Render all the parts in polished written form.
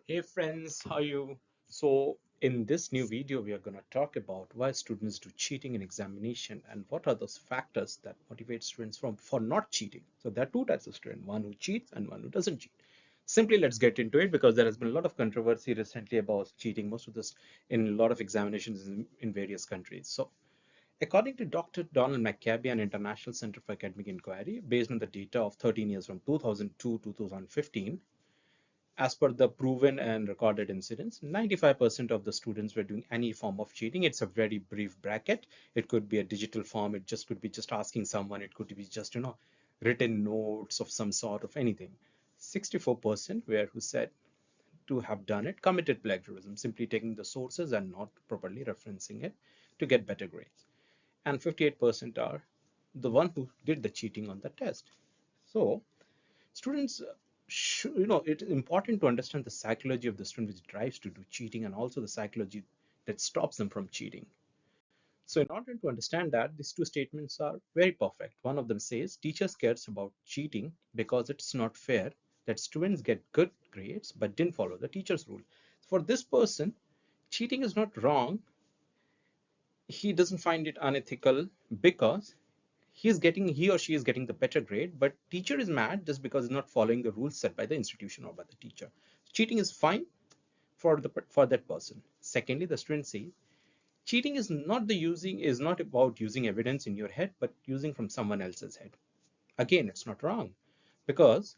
Hey friends, how are you? So in this new video, we are going to talk about why students do cheating in examination and what are those factors that motivate students for not cheating. So there are two types of student, one who cheats and one who doesn't cheat. Simply let's get into it because there has been a lot of controversy recently about cheating, most of this in a lot of examinations in various countries. So according to Dr. Donald McCabe and International Center for Academic Inquiry, based on the data of 13 years from 2002 to 2015, as per the proven and recorded incidents, 95% of the students were doing any form of cheating. It's a very brief bracket. It could be a digital form. It just could be just asking someone. It could be just, written notes of some sort of anything. 64% were who said to have done it, committed plagiarism, simply taking the sources and not properly referencing it to get better grades. And 58% are the one who did the cheating on the test. So students should, it is important to understand the psychology of the student which drives to do cheating and also the psychology that stops them from cheating. So in order to understand that, these two statements are very perfect. One of them says teachers cares about cheating because it's not fair that students get good grades but didn't follow the teacher's rule. For this person, cheating is not wrong. He doesn't find it unethical because he or she is getting the better grade, but teacher is mad just because it's not following the rules set by the institution or by the teacher. Cheating is fine for that person. Secondly, the student says cheating is not about using evidence in your head, but using from someone else's head. Again, it's not wrong because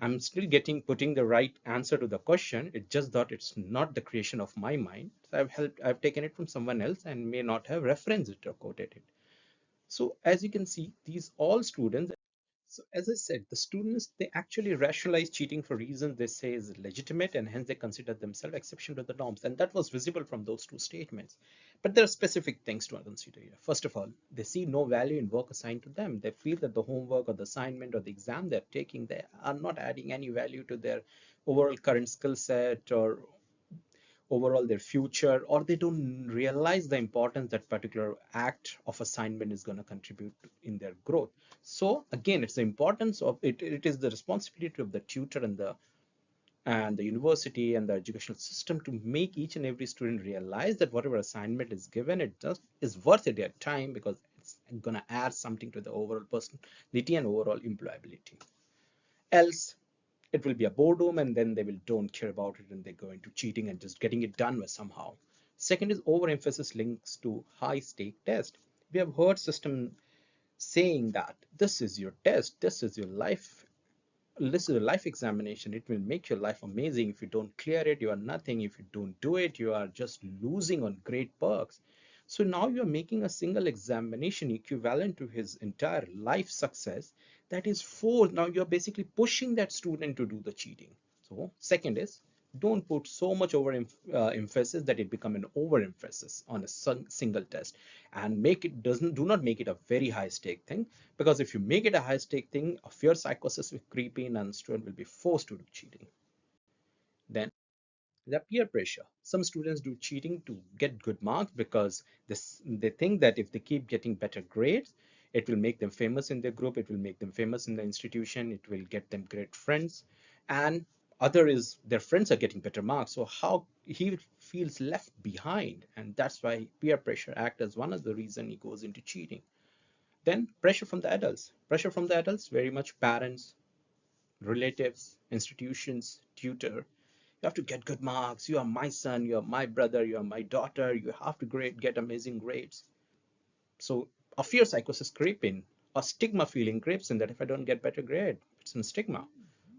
I'm still putting the right answer to the question. It's just that it's not the creation of my mind. So I've taken it from someone else and may not have referenced it or quoted it. So as you can see, these all students, so as I said, the students, they actually rationalize cheating for reasons they say is legitimate and hence they consider themselves exception to the norms. And that was visible from those two statements. But there are specific things to consider here. First of all, they see no value in work assigned to them. They feel that the homework or the assignment or the exam they're taking, they are not adding any value to their overall current skill set or overall their future, or they don't realize the importance that particular act of assignment is going to contribute in their growth. So again, it's the importance of it. It is the responsibility of the tutor and the university and the educational system to make each and every student realize that whatever assignment is given, it just is worth their time because it's going to add something to the overall personality and overall employability. Else it will be a boredom and then they will don't care about it and they go into cheating and just getting it done with somehow. Second is overemphasis links to high stake test. We have heard system saying that this is your test, this is a life examination. It will make your life amazing. If you don't clear it, you are nothing. If you don't do it, you are just losing on great perks. So now you're making a single examination equivalent to his entire life success. That is forced. Now you're basically pushing that student to do the cheating. So second is don't put so much emphasis that it become an overemphasis on a single test, and make it doesn't do not make it a very high stake thing, because if you make it a high stake thing, a fear psychosis will creep in and student will be forced to do cheating. Then the peer pressure. Some students do cheating to get good marks because they think that if they keep getting better grades, it will make them famous in their group, it will make them famous in the institution, it will get them great friends. And other is their friends are getting better marks, so how he feels left behind, and that's why peer pressure act as one of the reason he goes into cheating. Then pressure from the adults. Pressure from the adults, very much parents, relatives, institutions, tutor. You have to get good marks. You are my son, you are my brother, you are my daughter. You have to get amazing grades. So a fear psychosis creep in. A stigma feeling creeps in that if I don't get better grade, it's a stigma.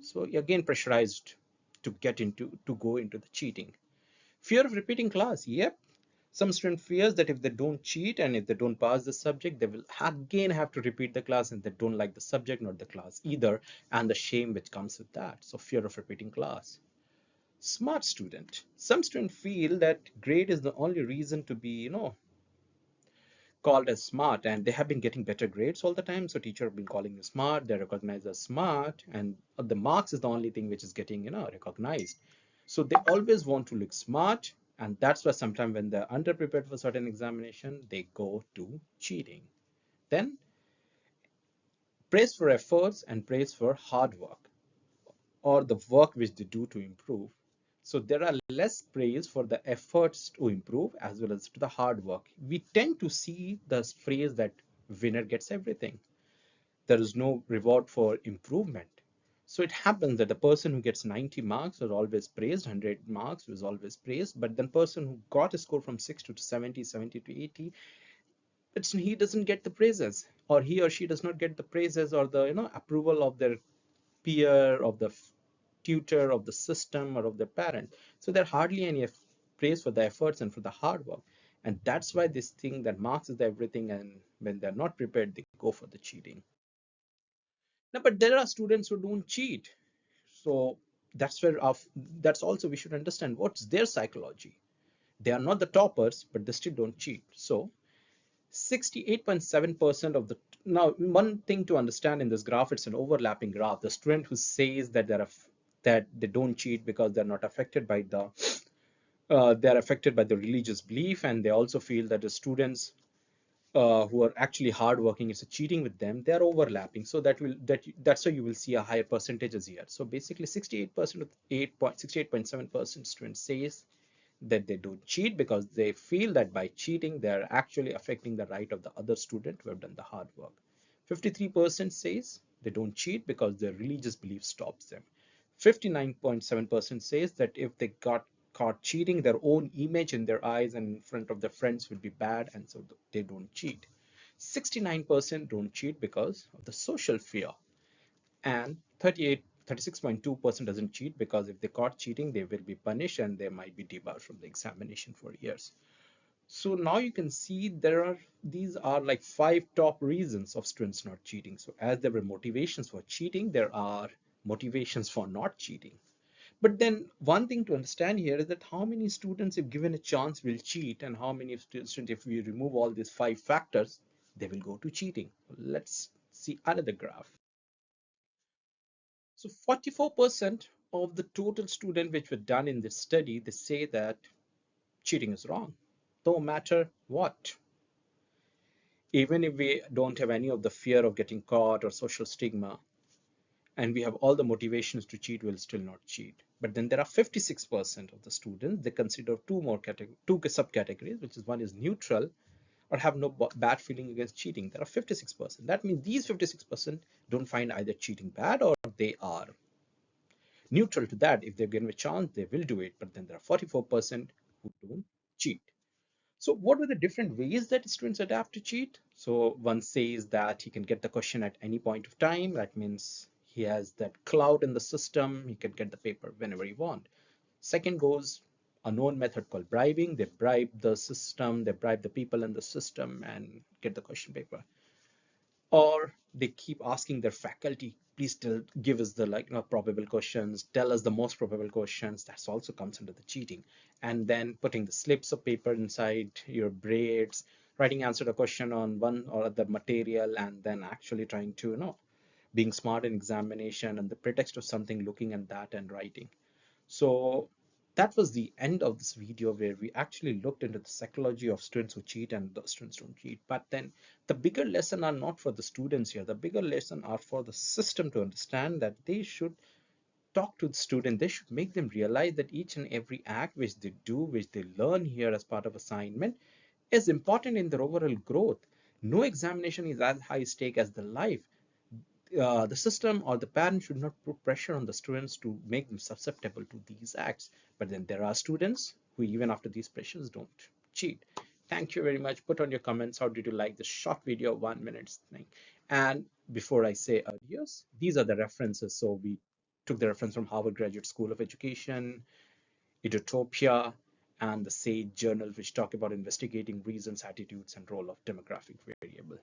So you're again pressurized to go into the cheating. Fear of repeating class. Yep. Some student fears that if they don't cheat and if they don't pass the subject, they will again have to repeat the class and they don't like the subject nor the class either, and the shame which comes with that. So fear of repeating class. Smart student. Some students feel that grade is the only reason to be, called as smart, and they have been getting better grades all the time. So teacher have been calling you smart, they're recognized as smart, and the marks is the only thing which is getting, recognized. So they always want to look smart, and that's why sometimes when they're underprepared for certain examination, they go to cheating. Then praise for efforts and praise for hard work or the work which they do to improve. So there are less praise for the efforts to improve as well as to the hard work. We tend to see the phrase that winner gets everything. There is no reward for improvement. So it happens that the person who gets 90 marks is always praised, 100 marks is always praised, but the person who got a score from 60 to 70, 70 to 80, he doesn't get the praises, or he or she does not get the praises or the approval of their peer, of the tutor, of the system, or of the parent. So there hardly any praise for the efforts and for the hard work. And that's why this thing that marks is everything, and when they're not prepared, they go for the cheating. Now, but there are students who don't cheat. So that's where that's also we should understand what's their psychology. They are not the toppers, but they still don't cheat. So 68.7% of the now one thing to understand in this graph, it's an overlapping graph. The student who says that that they don't cheat because they're not affected by they're affected by the religious belief, and they also feel that the students who are actually hardworking, it's a cheating with them. They're overlapping, so that's why you will see a higher percentages here. So basically, 68% of 68.7% students says that they don't cheat because they feel that by cheating they're actually affecting the right of the other student who have done the hard work. 53% says they don't cheat because their religious belief stops them. 59.7% says that if they got caught cheating, their own image in their eyes and in front of their friends would be bad, and so they don't cheat. 69% don't cheat because of the social fear, and 36.2% doesn't cheat because if they caught cheating, they will be punished and they might be debarred from the examination for years. So now you can see these are like 5 top reasons of students not cheating. So as there were motivations for cheating, there are motivations for not cheating. But then one thing to understand here is that how many students, if given a chance, will cheat, and how many students, if we remove all these 5 factors, they will go to cheating. Let's see another graph. So 44% of the total student which were done in this study, they say that cheating is wrong, no matter what. Even if we don't have any of the fear of getting caught or social stigma, and we have all the motivations to cheat, we'll still not cheat. But then there are 56% of the students, they consider two subcategories, which is one is neutral or have no bad feeling against cheating. There are 56%. That means these 56% don't find either cheating bad or they are neutral to that. If they're given a chance, they will do it. But then there are 44% who don't cheat. So what were the different ways that students adapt to cheat? So one says that he can get the question at any point of time. That means he has that cloud in the system. He can get the paper whenever he wants. Second goes a known method called bribing. They bribe the system, they bribe the people in the system and get the question paper. Or they keep asking their faculty, please give us the probable questions, tell us the most probable questions. That also comes under the cheating. And then putting the slips of paper inside your braids, writing answer to a question on one or other material, and then actually trying to being smart in examination and the pretext of something, looking at that and writing. So that was the end of this video, where we actually looked into the psychology of students who cheat and the students don't cheat. But then the bigger lesson are not for the students here. The bigger lesson are for the system to understand that they should talk to the student. They should make them realize that each and every act which they do, which they learn here as part of assignment, is important in their overall growth. No examination is as high stake as the life. The system or the parent should not put pressure on the students to make them susceptible to these acts. But then there are students who, even after these pressures, don't cheat. Thank you very much. Put on your comments. How did you like this short video, 1 minute thing? And before I say adios, these are the references. So we took the reference from Harvard Graduate School of Education, Edutopia, and the SAGE journal, which talk about investigating reasons, attitudes, and role of demographic variable.